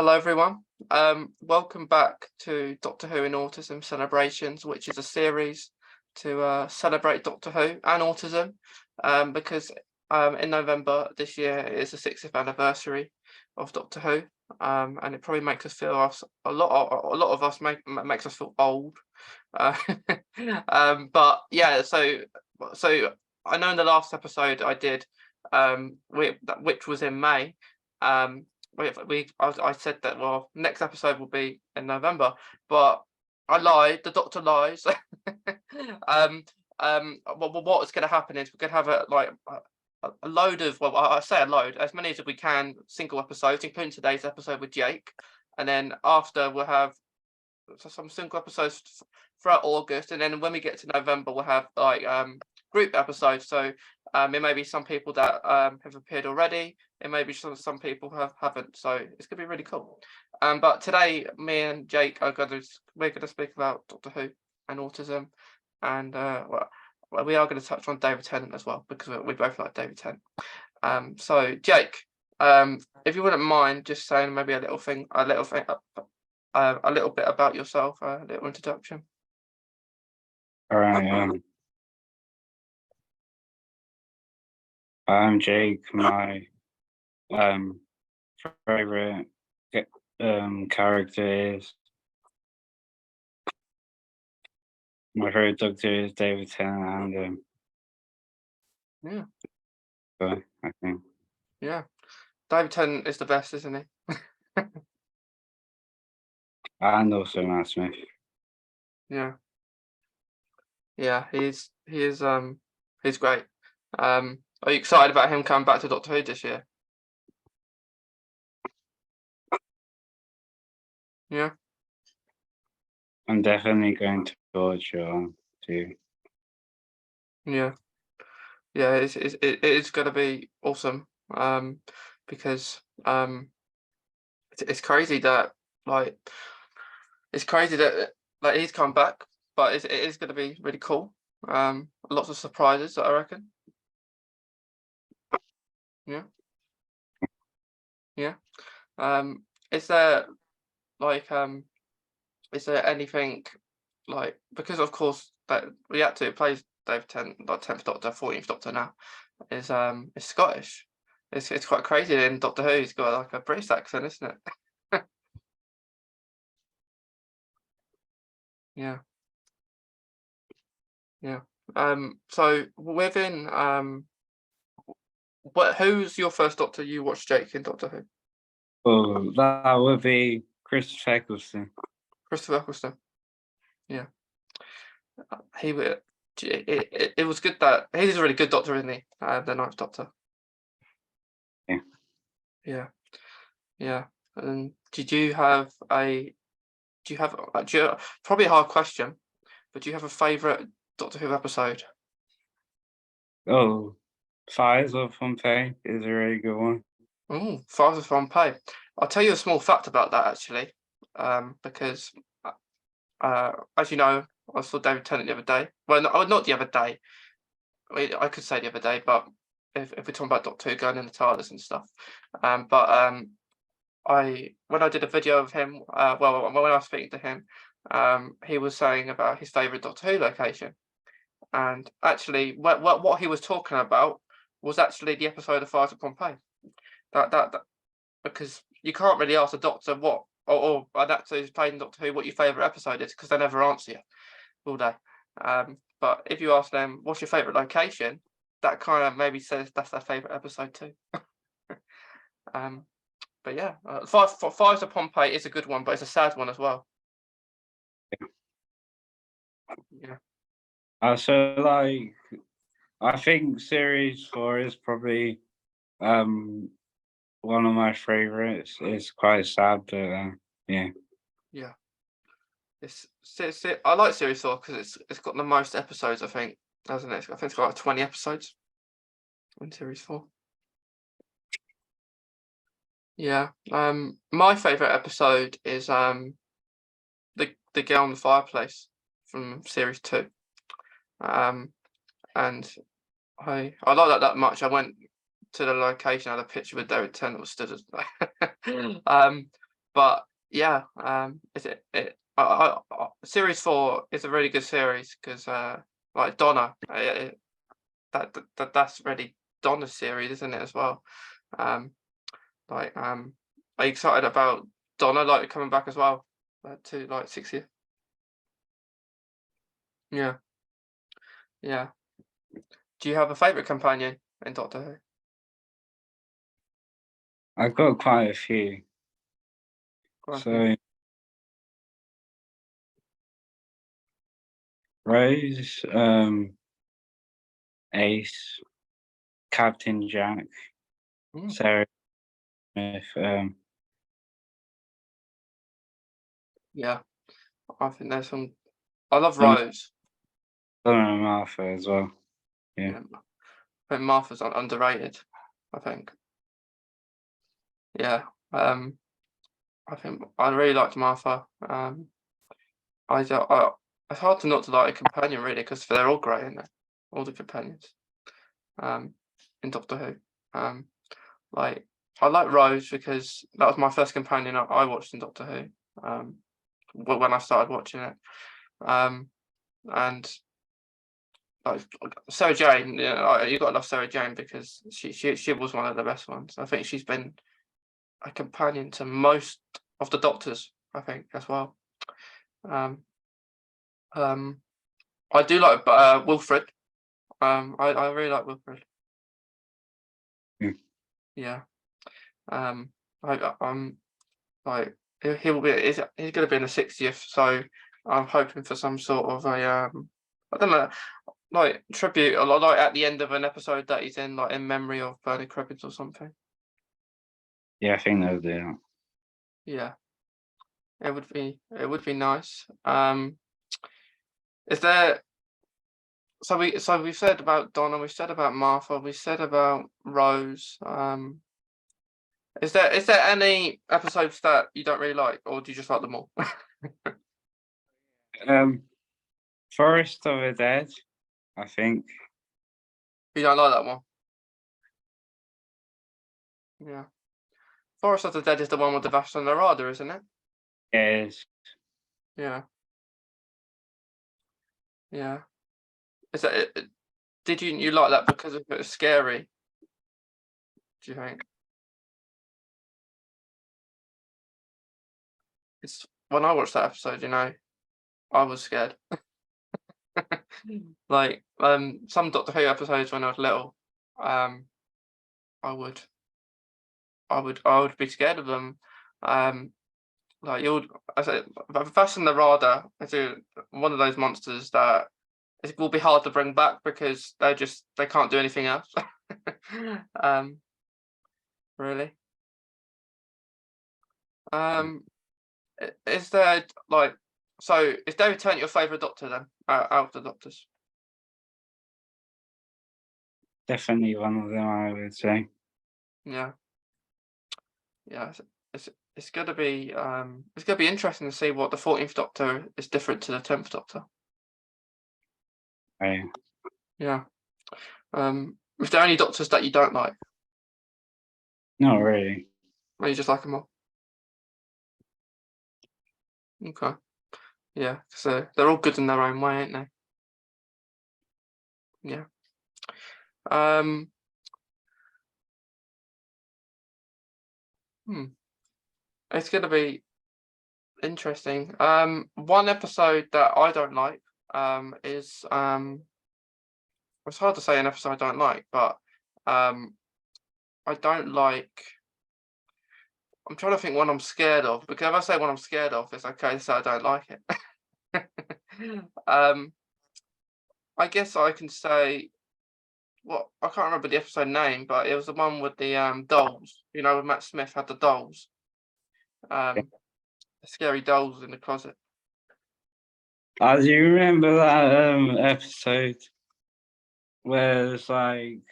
Hello, everyone. Welcome back to Doctor Who in Autism Celebrations, which is a series to celebrate Doctor Who and autism, because in November this year is the 60th anniversary of Doctor Who, and it probably makes us feel a lot of us makes us feel old. Uh, but yeah, so I know in the last episode I did, which was in May. I said that, well, next episode will be in November, but I lied. The doctor lies. What's going to happen is we're going to have a load of, well, I say a load, as many as we can, single episodes, including today's episode with Jake, and then after we'll have some single episodes throughout August, and then when we get to November, we'll have group episodes. So it may be some people that have appeared already. It may be some people haven't. So it's gonna be really cool. But today, me and Jake we're gonna speak about Doctor Who and autism, and we are going to touch on David Tennant as well because we both like David Tennant. So Jake, if you wouldn't mind just saying maybe a little bit about yourself, a little introduction. All right. I'm Jake. My favorite character is Doctor is David Tennant, and Yeah. so I think Yeah, David Tennant is the best, isn't he? and also Matt Smith. Yeah. Yeah, he's great. Are you excited about him coming back to Doctor Who this year? Yeah. I'm definitely going to watch too. Yeah. Yeah, it is going to be awesome. Because it's crazy that like he's come back, but it is going to be really cool. Lots of surprises, I reckon. Yeah. Yeah. Is there is there anything because of course that the actor who plays Dave 10th Doctor, 14th Doctor now is Scottish. It's quite crazy in Doctor Who he's got like a British accent, isn't it? Yeah. Yeah. So within who's your first Doctor you watched, Jake, in Doctor Who? Oh, that would be Christopher Eccleston. Christopher Eccleston. Yeah. It was good that he's a really good Doctor, isn't he? The Ninth Doctor. Yeah. Yeah. Yeah. And probably a hard question, but do you have a favourite Doctor Who episode? Oh, Fires of Pompeii is a really good one. Oh, Fires of Pompeii. I'll tell you a small fact about that actually, because as you know, I saw David Tennant the other day. Well, not the other day. I could say the other day, but if we're talking about Doctor Who going in the TARDIS and stuff, when I did a video of him, when I was speaking to him, he was saying about his favourite Doctor Who location, and actually, what he was talking about was actually the episode of Fires of Pompeii. That because you can't really ask a doctor or an actor who's playing Doctor Who what your favourite episode is because they never answer you all day. But if you ask them what's your favourite location, that kind of maybe says that's their favourite episode too. But yeah, Fires of Pompeii is a good one, but it's a sad one as well. Yeah. So I think series 4 is probably one of my favorites. It's quite sad, but yeah. Yeah. I like series 4 because it's got the most episodes, I think, hasn't it? I think it's got like 20 episodes in series 4. Yeah. My favourite episode is the girl in the fireplace from series 2. And I like that much. I went to the location, I had a picture with David Tennant stood as but But yeah, is it series 4 is a really good series because like Donna, that's really Donna's series, isn't it, as well? Um, are you excited about Donna like coming back as well to like 6 years? Yeah, yeah. Do you have a favorite companion in Doctor Who? I've got quite a few. Quite a few. So Rose, Ace, Captain Jack, Mm, Sarah Smith, yeah, I think there's some. I love and Rose. Martha as well. Yeah. Yeah, I think Martha's underrated. I think. Yeah. I think I really liked Martha. I it's hard to not to like a companion really because they're all great, in there, all the companions. Um, in Doctor Who. Um, like I like Rose because that was my first companion I watched in Doctor Who. When I started watching it. Um, and like Sarah Jane, you know, you gotta love Sarah Jane because she was one of the best ones. I think she's been a companion to most of the Doctors. I think as well. Um, um, I do like Wilfred. I really like Wilfred. Mm. Yeah. I'm like he'll be he's going to be in the 60th, so I'm hoping for some sort of a I don't know, like tribute or like at the end of an episode that he's in, like in memory of Bernie Cribbins or something. Yeah, I think they'll do that. Yeah, it would be nice. Is there so we've said about Donna, we've said about Martha, we said about Rose. Is there any episodes that you don't really like, or do you just like them all? Um, Forest of the Dead, I think. You don't like that one? Yeah. Forest of the Dead is the one with the Vash and the Narada, isn't it? Is Yeah, yeah. Is that did you like that because it was scary, do you think? It's when I watched that episode, you know, I was scared. Like, some Doctor Who episodes when I was little, um, I would I would be scared of them. Um, like you'll I say Vash and the Narada is one of those monsters that it will be hard to bring back because they can't do anything else. Um, really. Um, is there like so is David Tennant your favourite Doctor then out of the Doctors? definitely one of them, I would say. Yeah, yeah. It's it's gonna be interesting to see what the 14th Doctor is different to the 10th Doctor. I, Yeah. Is there any Doctors that you don't like? not really. Or you just like them all? Okay. Yeah. So they're all good in their own way, aren't they? Yeah. Um. Hmm. It's gonna be interesting. One episode that I don't like is it's hard to say an episode I don't like, but um I don't like. I'm trying to think one I'm scared of because if I say one I'm scared of, it's okay to say I don't like it. um, I guess I can say well, I can't remember the episode name, but it was the one with the dolls. You know, when Matt Smith had the dolls, um, the scary dolls in the closet. Do you remember that episode where it's like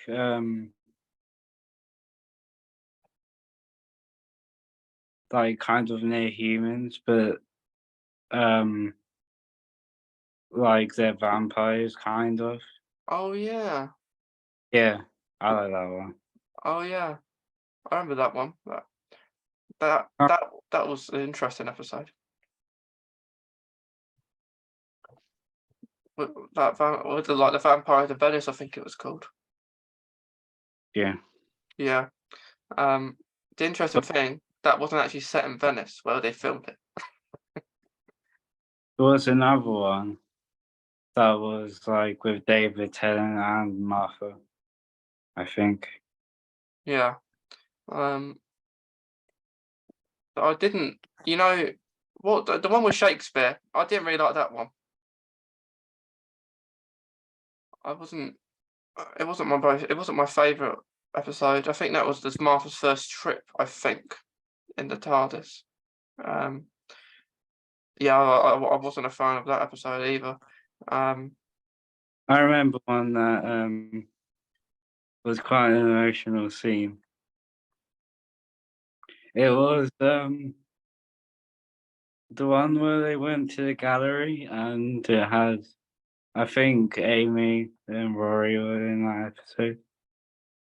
kind of near humans, but um like they're vampires kind of? Oh yeah, Yeah, I like that one. oh yeah, I remember that one. That Uh, that that was an interesting episode. With the Vampire of Venice, I think it was called. yeah. Yeah. The interesting But thing, that wasn't actually set in Venice where they filmed it. there was another one that was like with David Tennant and Martha, I think. Yeah. But I didn't, you know, what the one with Shakespeare, I didn't really like that one. I wasn't it wasn't my favourite episode. I think that was this Martha's first trip, I think, in the TARDIS. Um yeah, I wasn't a fan of that episode either. Um I remember one that was quite an emotional scene. It was the one where they went to the gallery and it had, I think, Amy and Rory were in that episode.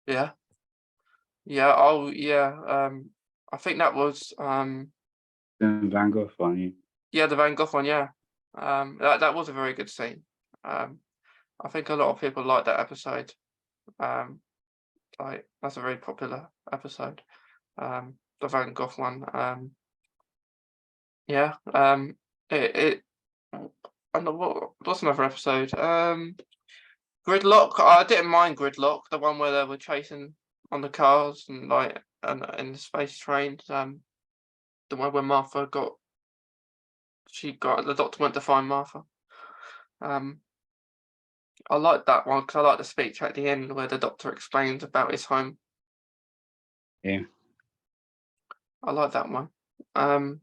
yeah. Yeah, oh yeah. I think that was And Van Gogh one, yeah. yeah, the Van Gogh one, yeah. That was a very good scene. Um I think a lot of people like that episode. Um like that's a very popular episode. The Van Gogh one. Yeah. It and what's another episode? Gridlock. I didn't mind Gridlock, the one where they were chasing on the cars and like and in the space trains. The one where she got the doctor went to find Martha. Um, I like that one because I like the speech at the end where the doctor explains about his home. Yeah. I like that one. Um,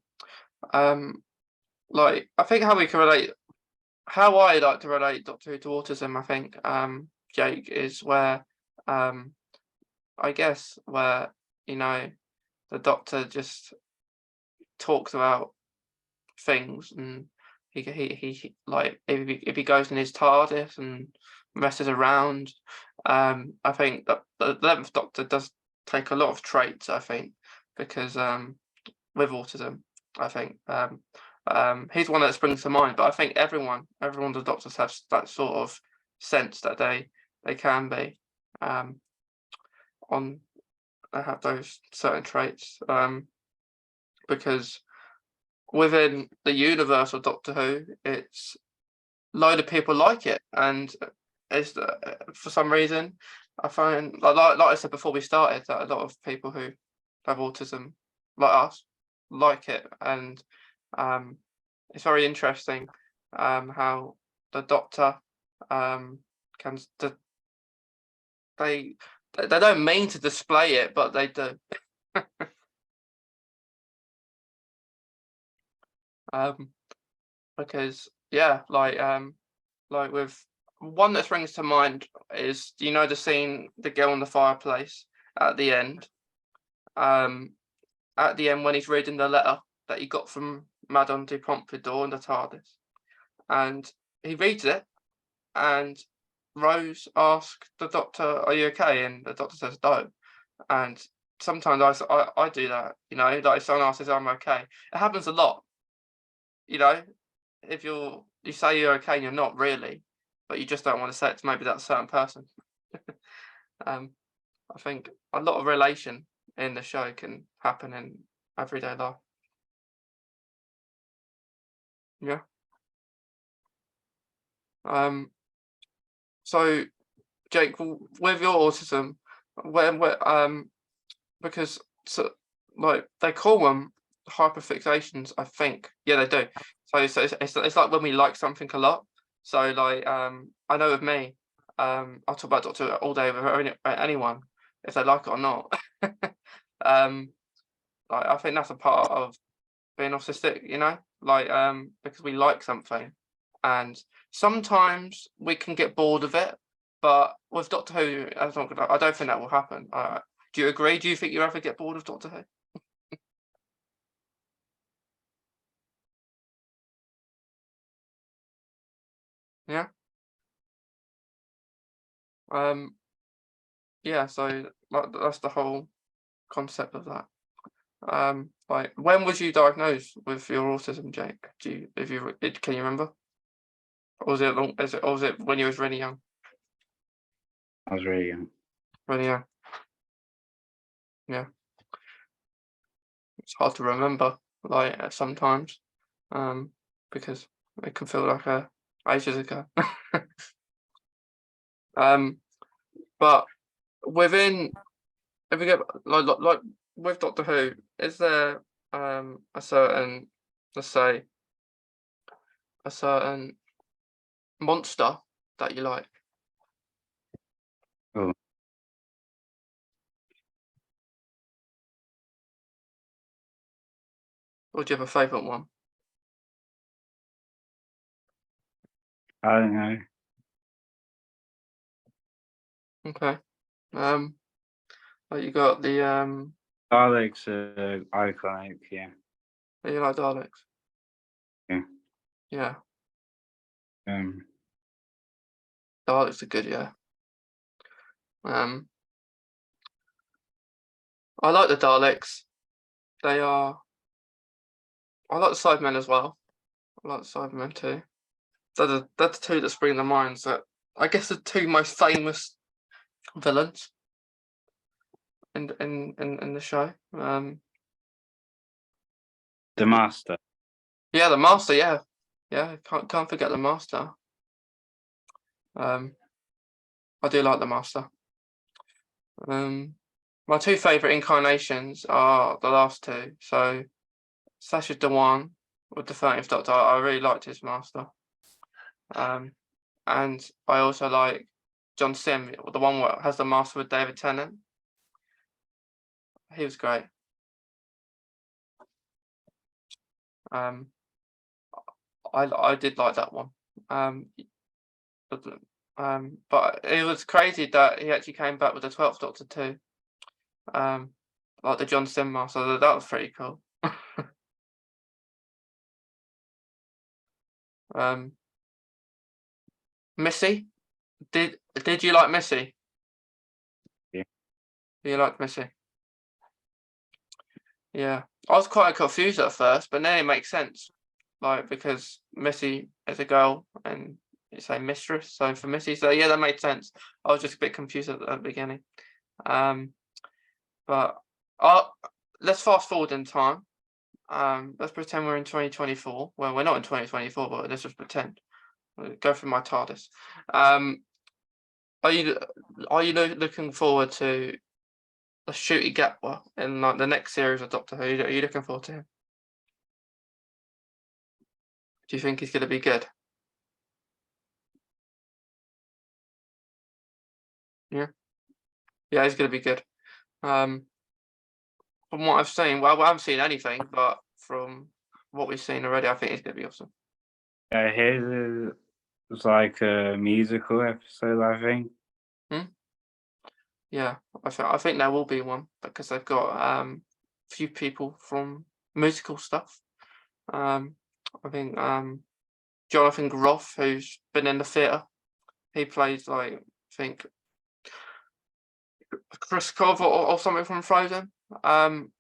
um, like I think how I like to relate Doctor Who to autism. I think Jake is where um I guess where you know the doctor just talks about things and like if he goes in his TARDIS and messes around. I think that the 11th Doctor does take a lot of traits, I think, because with autism, I think he's one that springs to mind. But I think everyone the Doctors have that sort of sense that they can be on they have those certain traits because within the universe of Doctor Who, it's load of people like it, and it's for some reason I find like I said before we started that a lot of people who have autism like us like it, and um, it's very interesting how the Doctor can they they don't mean to display it, but they do. um, because yeah, like with one that springs to mind is do you know the scene the girl in the fireplace at the end? Um at the end when he's reading the letter that he got from Madame de Pompadour in the TARDIS. And he reads it and Rose asks the doctor, "Are you okay?" And the doctor says no. And sometimes I do that, you know, like if someone asks if I'm okay. It happens a lot, you know, if you say you're okay and you're not really, but you just don't want to say it to maybe that certain person. um, I think a lot of relation in the show can happen in everyday life. Yeah. Um. So, Jake, with your autism, when because so like they call them hyperfixations, I think. Yeah, they do. So it's like when we like something a lot. So like I know with me, I'll talk about Doctor all day with anyone if they like it or not. um, like I think that's a part of being autistic, you know, like because we like something, and sometimes we can get bored of it. But with Doctor Who, I don't think that will happen. Do you agree? Do you think you ever get bored of Doctor Who? Yeah. Um. Yeah. So like, that's the whole concept of that. Like, when was you diagnosed with your autism, Jake? Can you remember? Or was it when you was really young? I was really young. Really young. Yeah. It's hard to remember, like, sometimes, because it can feel like ages ago. But within, if we get like with Doctor Who, is there a certain, let's say, a certain monster that you like? Oh, Or do you have a favourite one? I don't know. Okay. Like, you got the Daleks are iconic, yeah. you like Daleks? Yeah. Yeah, Um, Daleks are good. Yeah. Um, I like the Daleks. They are. I like the Cybermen as well. I like the Cybermen too. They're the two that spring to mind. That, I guess, the two most famous villains in the show. the Master. Yeah, the Master. Yeah, yeah. Can't forget the Master. I do like the Master. My two favourite incarnations are the last two. So Sacha Dhawan with the 30th Doctor. I really liked his Master. And I also like John Sim, the one that has the Master with David Tennant. He was great. Um, I did like that one. But, but it was crazy that he actually came back with the 12th Doctor too. Like the John Sim Master. That was pretty cool. Missy, did you like Missy? Yeah. You liked Missy? Yeah, I was quite confused at first, but then it makes sense. Like, because Missy is a girl and it's a mistress, so for Missy, so yeah, that made sense. I was just a bit confused at the beginning. Um, but uh, let's fast forward in time. Let's pretend we're in 2024. Well, we're not in 2024, but let's just pretend. Go through my TARDIS. Um, are you looking forward to a Shooty Gatwa in like the next series of Doctor Who? Are you looking forward to him? Do you think he's going to be good? Yeah, yeah, he's going to be good. From what I've seen, well, I haven't seen anything, but from what we've seen already, I think he's going to be awesome. Yeah, his is like a musical episode, I think. Yeah, I think there will be one because they've got few people from musical stuff. I think Jonathan Groff, who's been in the theatre, he plays, like, I think Chris Cove or something from Frozen. And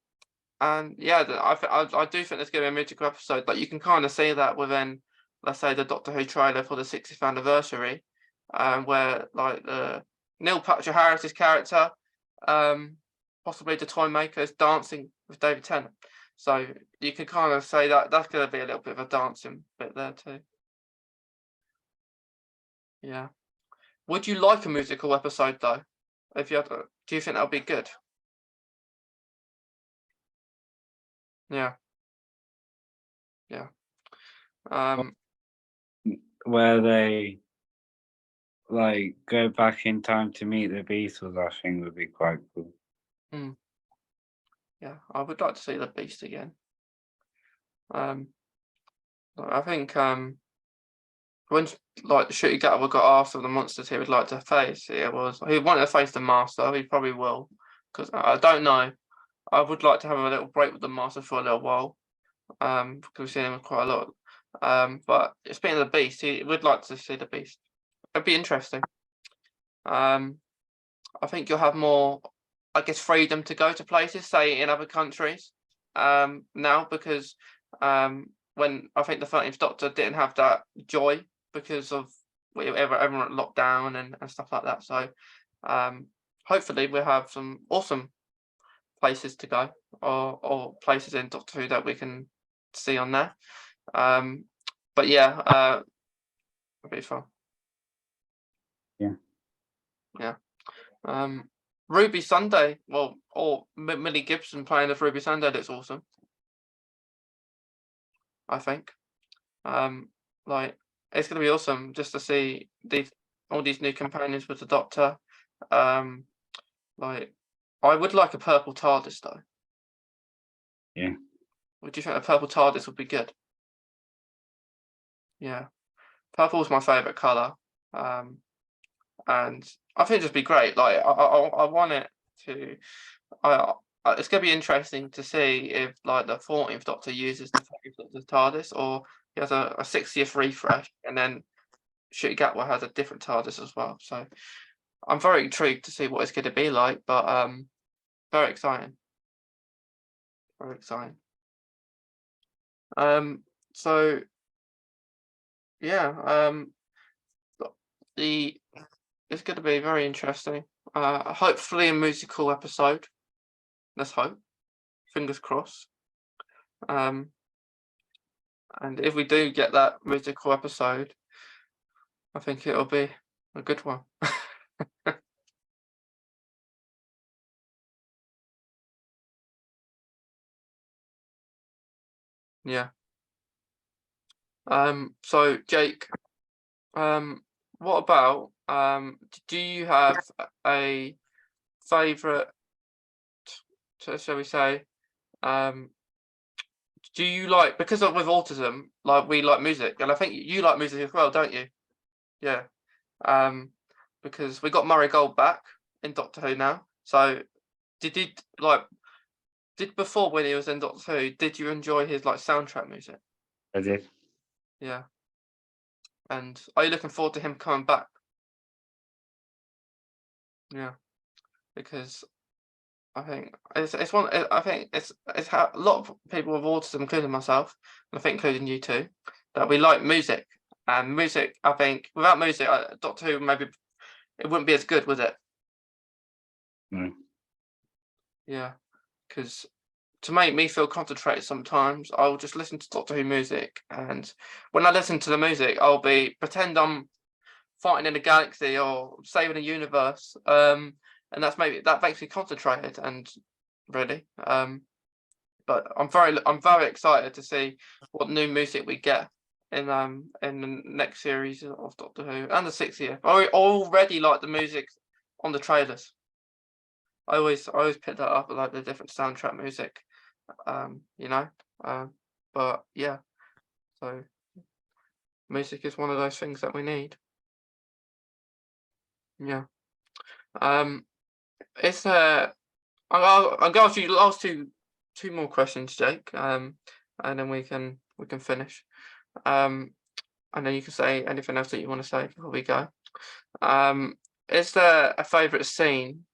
yeah, I do think there's going to be a musical episode. Like, you can kind of see that within, let's say, the Doctor Who trailer for the 60th anniversary, where like the Neil Patrick Harris's character, possibly the Toy Maker, is dancing with David Tennant. So you can kind of say that that's going to be a little bit of a dancing bit there too. Yeah. Would you like a musical episode though? If you had, do you think that would be good? Yeah. Yeah. Where they like go back in time to meet the Beatles, I think would be quite cool. Yeah, I would like to see the Beast again. I think when, like, the Shooty Gatwa got asked of the monsters he would like to face, it was he wanted to face the Master. He probably will, because I don't know. I would like to have a little break with the Master for a little while, because we've seen him quite a lot. But speaking of the Beast, he would like to see the Beast. It'd be interesting. I think you'll have more, I guess, freedom to go to places, say in other countries. now, because when I think the 13th Doctor didn't have that joy because of everyone locked down and stuff like that. So hopefully we'll have some awesome places to go, or places in Doctor Who that we can see on there. But yeah, it'll be fun. Yeah. Ruby Sunday, well, or Millie Gibson playing as Ruby Sunday looks awesome, I think. Like, it's gonna be awesome just to see all these new companions with the Doctor. Like, I would like a purple TARDIS though. Yeah. Would you think a purple TARDIS would be good? Yeah, purple is my favorite color. And I think it'd just be great. Like, I want it to. It's gonna be interesting to see if like the 14th Doctor uses the 13th Doctor's TARDIS, or he has a 60th refresh, and then Ncuti Gatwa has a different TARDIS as well. So I'm very intrigued to see what it's going to be like, but very exciting, very exciting. So yeah, it's going to be very interesting. Hopefully a musical episode. Let's hope. Fingers crossed. And if we do get that musical episode, I think it'll be a good one. Yeah. So Jake, what about do you have a favorite, shall we say, do you like, because with autism, like, we like music, and I think you like music as well, don't you? Yeah. Because we got Murray Gold back in Doctor Who now. So did you like, before, when he was in Doctor Who, did you enjoy his like soundtrack music? I did. Yeah. And are you looking forward to him coming back? Yeah. Because I think it's one. I think it's how a lot of people with autism, including myself, and I think including you too, that we like music. And music, I think, without music, Doctor Who, maybe it wouldn't be as good, would it? No. Yeah. Because to make me feel concentrated, sometimes I'll just listen to Doctor Who music, and when I listen to the music, I'll pretend I'm fighting in a galaxy or saving a universe. And that makes me concentrated, and really. But I'm very excited to see what new music we get in the next series of Doctor Who and the 60th. I already like the music on the trailers. I always pick that up, like the different soundtrack music. You know. But yeah, so music is one of those things that we need. Yeah. It's I'll go ask you last two more questions, Jake. And then we can finish. And then you can say anything else that you want to say before we go. Is there a favourite scene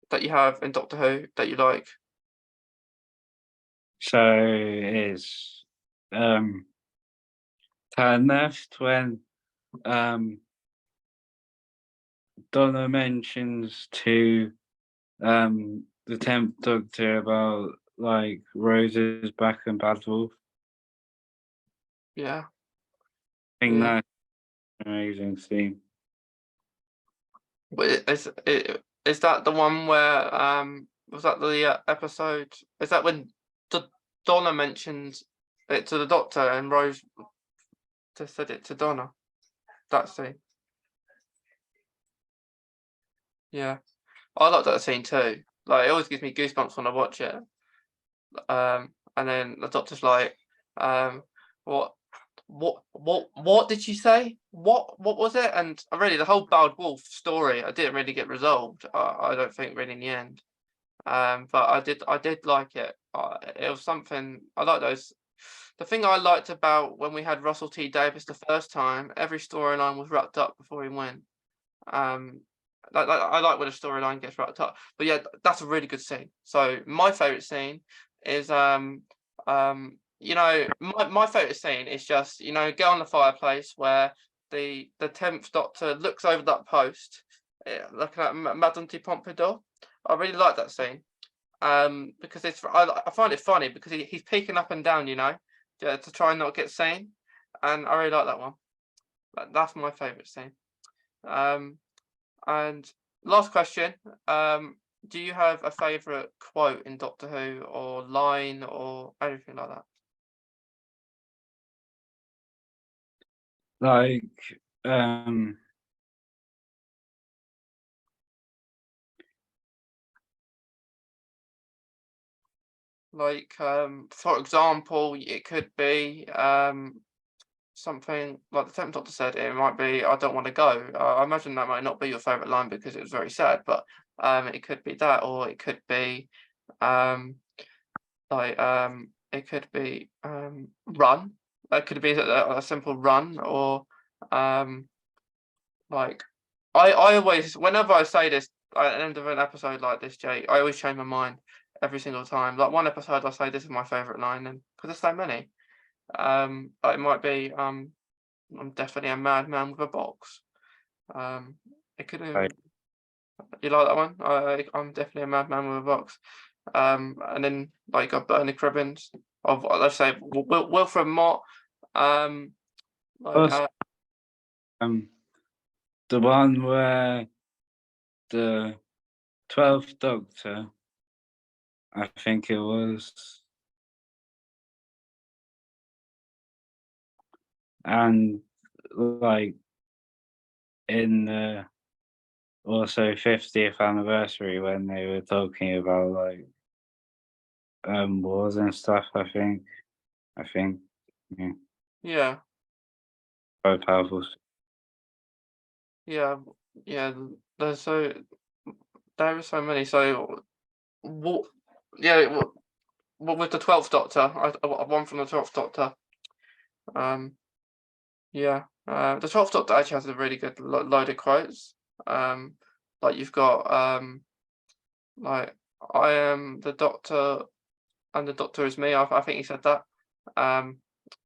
that you have in Doctor Who that you like? So it's turn left when Donna mentions to the 10th Doctor about like Rose's back and Bad Wolf. Yeah. I think Yeah. that's an amazing scene. But is that the one where was that the episode? Is that when Donna mentions it to the Doctor and Rose just said it to Donna? That scene. Yeah, I like that scene too. Like, it always gives me goosebumps when I watch it. And then the Doctor's like, what, what did you say? What was it? And really, the whole Bad Wolf story, I didn't really get resolved. I don't think really in the end. But I did like it. It was something I like those. The thing I liked about when we had Russell T Davies the first time, every storyline was wrapped up before he went. I like when a storyline gets wrapped up. But yeah, that's a really good scene. So my favorite scene is you know, my favourite scene is just, you know, Girl on the Fireplace, where the 10th Doctor looks over that post, looking at Madame de Pompadour. I really like that scene. Because I find it funny because he's peeking up and down, you know, to try and not get seen, and I really like that one. That's my favourite scene. Um, and last question, do you have a favourite quote in Doctor Who, or line, or anything like that? Like, um, Like, for example, it could be something like the 10th Doctor said. It might be, "I don't want to go." I imagine that might not be your favourite line because it was very sad, but it could be that, or it could be um, it could be run. It could be a simple run, or um, like I always, whenever I say this at the end of an episode like this, Jake, I always change my mind every single time. Like one episode, I say this is my favourite line, and because there's so many, it might be I'm definitely a madman with a box. Um, it could like, you like that one? I'm definitely a madman with a box. And then like got Bernie Cribbins of, let's say, Wilfred Mott. Um, like also, um, the one where the 12th Doctor, I think it was, and like in the also 50th anniversary when they were talking about like wars and stuff. I think, yeah, yeah, quite powerful. yeah, yeah. There's so there are so many. So what? Yeah, with the 12th Doctor, one from the 12th Doctor. Um, yeah, the 12th Doctor actually has a really good load of quotes. Um, like you've got like, "I am the Doctor and the Doctor is me." I think he said that. Um,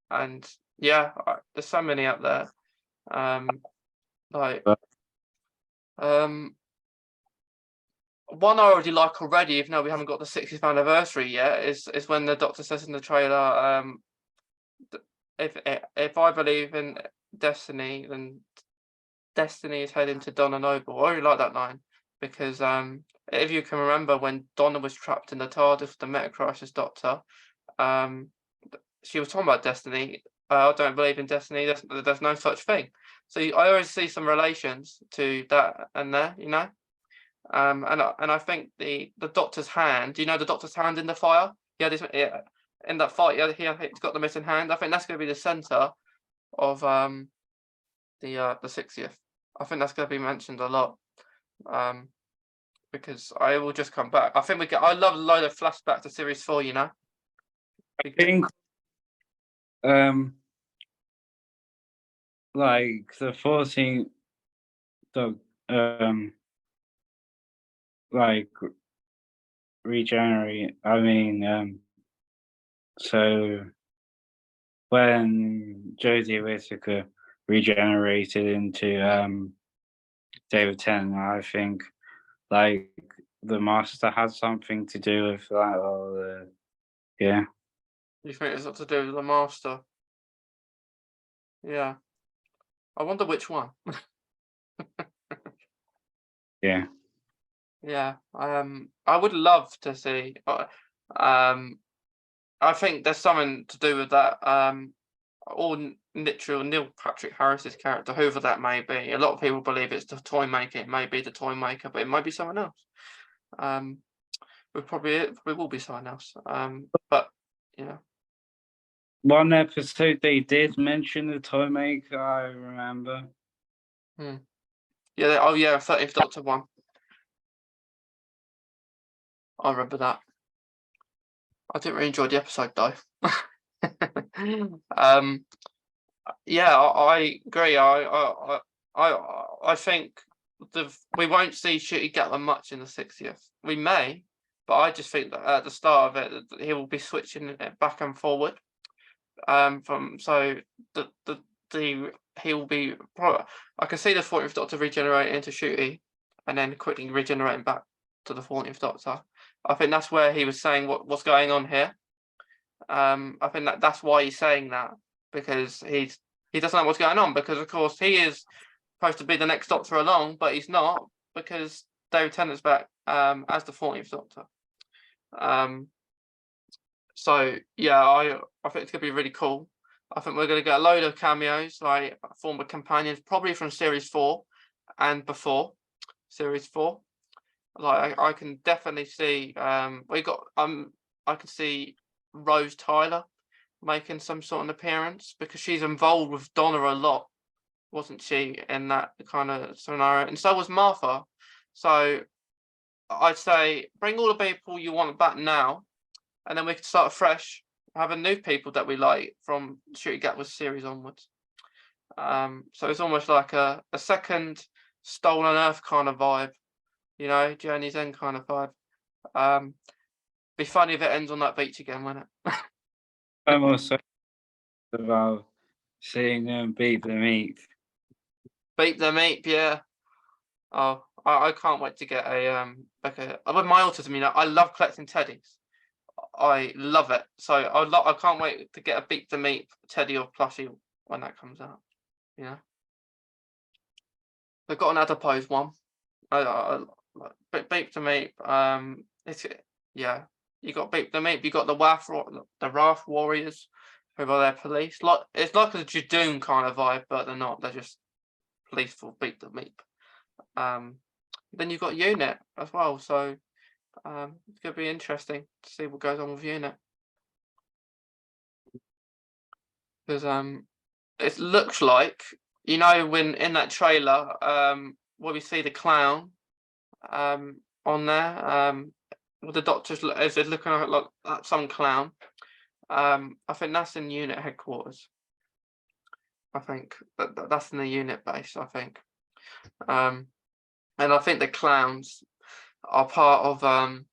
and yeah, there's so many up there. Um, like But um, one I already like already, even though we haven't got the 60th anniversary yet, is when the Doctor says in the trailer, if I believe in destiny, then destiny is heading to Donna Noble." I really like that line because if you can remember when Donna was trapped in the TARDIS with the Meta Crisis Doctor, um, she was talking about destiny. I don't believe in destiny. There's no such thing. So I always see some relations to that and there, you know. And I think the Doctor's hand. Do you know the Doctor's hand in the fire? Yeah, this, yeah, in that fight. Yeah, he's got the missing hand. I think that's going to be the center of the 60th. I think that's going to be mentioned a lot. Because I will just come back. I think we get. I love a load of flashback to series 4. You know. I think um like the 14th Doc like regenerate. I mean, so when Jodie Whittaker regenerated into David Tennant, I think like the Master had something to do with that, or yeah, You think it's got to do with the Master? Yeah. I wonder which one. yeah. Yeah. I would love to see. Um, I think there's something to do with that. Or literal Neil Patrick Harris's character, whoever that may be. A lot of people believe it's the toy maker. It may be the toy maker, but it might be someone else. Um, it probably will be someone else. But yeah. One episode they did mention the toy maker, I remember. Hmm. Yeah. Oh yeah. 30th Doctor one. I remember that. I didn't really enjoy the episode though. um. Yeah, I agree. I think we won't see Shooty Gatland much in the 60th. We may, but I just think that at the start of it, that he will be switching it back and forward. From so the he will be. I can see the 14th Doctor regenerating into Shooty, and then quickly regenerating back to the 14th Doctor. I think that's where he was saying what's going on here. I think that's why he's saying that, because he doesn't know what's going on, because of course he is supposed to be the next Doctor along, but he's not, because David Tennant's back as the 14th Doctor. So yeah, I think it's gonna be really cool. I think we're gonna get a load of cameos, like former companions, probably from series 4 and before series 4. Like I can definitely see I can see Rose Tyler making some sort of appearance, because she's involved with Donna a lot, wasn't she, in that kind of scenario? And so was Martha. So I'd say bring all the people you want back now, and then we can start fresh, having new people that we like from Shooty Gatwas series onwards. So it's almost like a second Stolen Earth kind of vibe, you know, Journey's End kind of vibe. Be funny if it ends on that beach again, wouldn't it? I'm also about seeing them beat the meat. Beat the meat, yeah. Oh, I can't wait to get a with my autism, you know, I love collecting teddies. I love it. So I can't wait to get a Beat the Meat teddy or plushie when that comes out. You know, they've got an adipose one. Beat the Meat. It's yeah. You got Beat the Meat. You got the Wrath Warriors, who are their police. Like it's like a Jadoon kind of vibe, but they're not. They're just police for Beat the Meat. Then you've got Unit as well. So it's gonna be interesting to see what goes on with Unit, because it looks like, you know, when in that trailer where we see the clown on there, with the Doctor's is it looking like some clown. I think that's in Unit headquarters. I think that's in the Unit base. I think, and I think the clowns are part of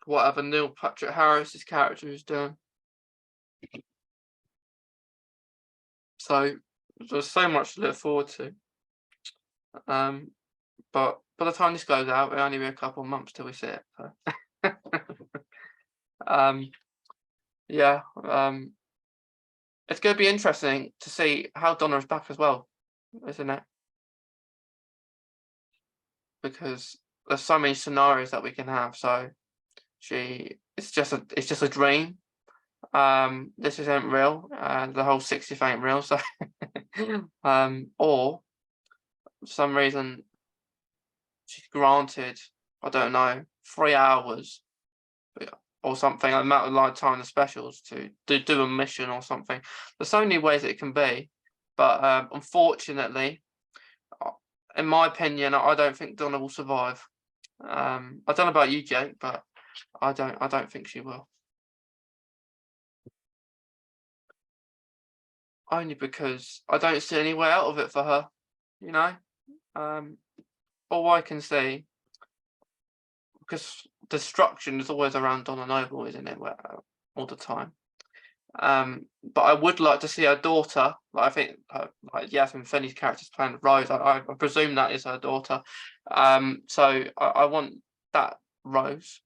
whatever Neil Patrick Harris's character is doing. So there's so much to look forward to. But by the time this goes out, it'll only be a couple of months till we see it. So. Yeah. It's going to be interesting to see how Donna is back as well, isn't it? Because there's so many scenarios that we can have. So it's just a dream. This isn't real, and the whole 60th ain't real. So, or for some reason she's granted, I don't know, 3 hours or something, the amount of like time the specials to do a mission or something. There's so many ways it can be, but unfortunately, in my opinion, I don't think Donna will survive. I don't know about you, Jake, but I don't think she will. Only because I don't see any way out of it for her, you know. All I can see, because destruction is always around Donna Noble, isn't it? All the time. But I would like to see her daughter. Like I think, like Yasmin Finney's character's playing Rose. I presume that is her daughter. So I want that Rose.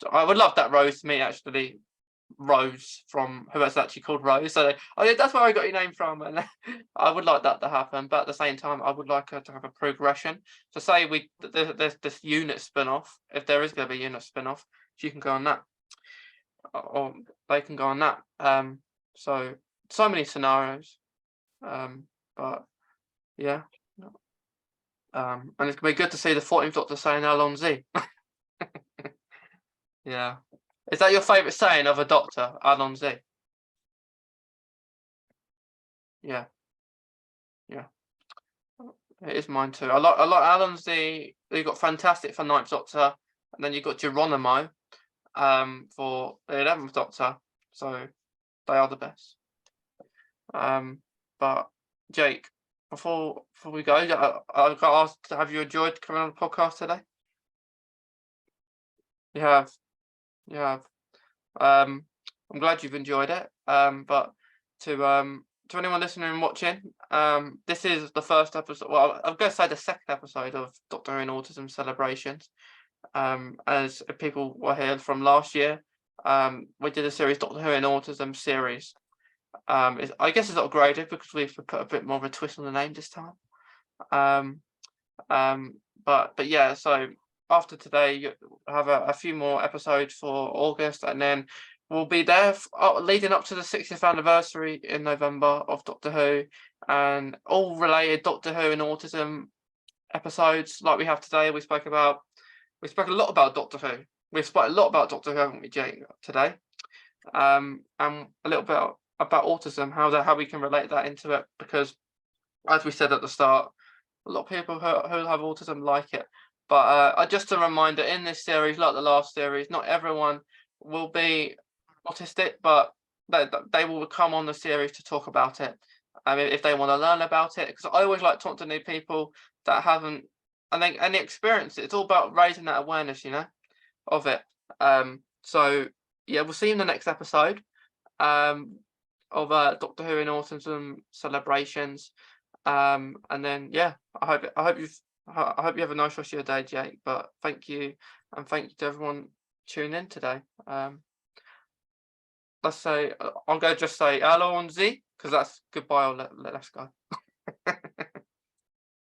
So I would love that Rose to meet actually Rose from whoever's actually called Rose. So yeah, that's where I got your name from, and I would like that to happen. But at the same time, I would like her to have a progression. So say there's this Unit spin-off. If there is going to be a Unit spin-off, she can go on that, or they can go on that. So many scenarios. But yeah. And it's gonna be good to see the 14th Doctor saying Alonzi. Yeah. Is that your favourite saying of a Doctor, Alonzi? Yeah. Yeah. It is mine too. I like Alonzi. You got Fantastic for 9th Doctor, and then you got Geronimo for the 11th Doctor. So they are the best. But Jake, before we go, I got asked, have you enjoyed coming on the podcast today? You have. You have. I'm glad you've enjoyed it. But to anyone listening and watching, this is the first episode. Well, I'm going to say the second episode of Doctor Who and Autism celebrations. As people were here from last year, we did a series, Doctor Who and Autism series. I guess it's upgraded because we've put a bit more of a twist on the name this time. But yeah, so after today, you have a few more episodes for August, and then we'll be there leading up to the 60th anniversary in November of Doctor Who, and all related Doctor Who and Autism episodes like we have today. We spoke a lot about Doctor Who. We've spoke a lot about Doctor Who, haven't we, Jake, today? And a little bit about autism, how we can relate that into it, because as we said at the start, a lot of people who have autism like it. But just a reminder, in this series, like the last series, not everyone will be autistic, but they will come on the series to talk about it. I mean, if they want to learn about it, because I always like talking to new people that haven't any experience it. It's all about raising that awareness, of it. So yeah, we'll see you in the next episode of Doctor Who and Autism celebrations. And then yeah, I hope you have a nice rest of your day, Jake. But thank you, and thank you to everyone tuning in today. Let's say I'm going to just say hello on Z, because that's goodbye. Let's go.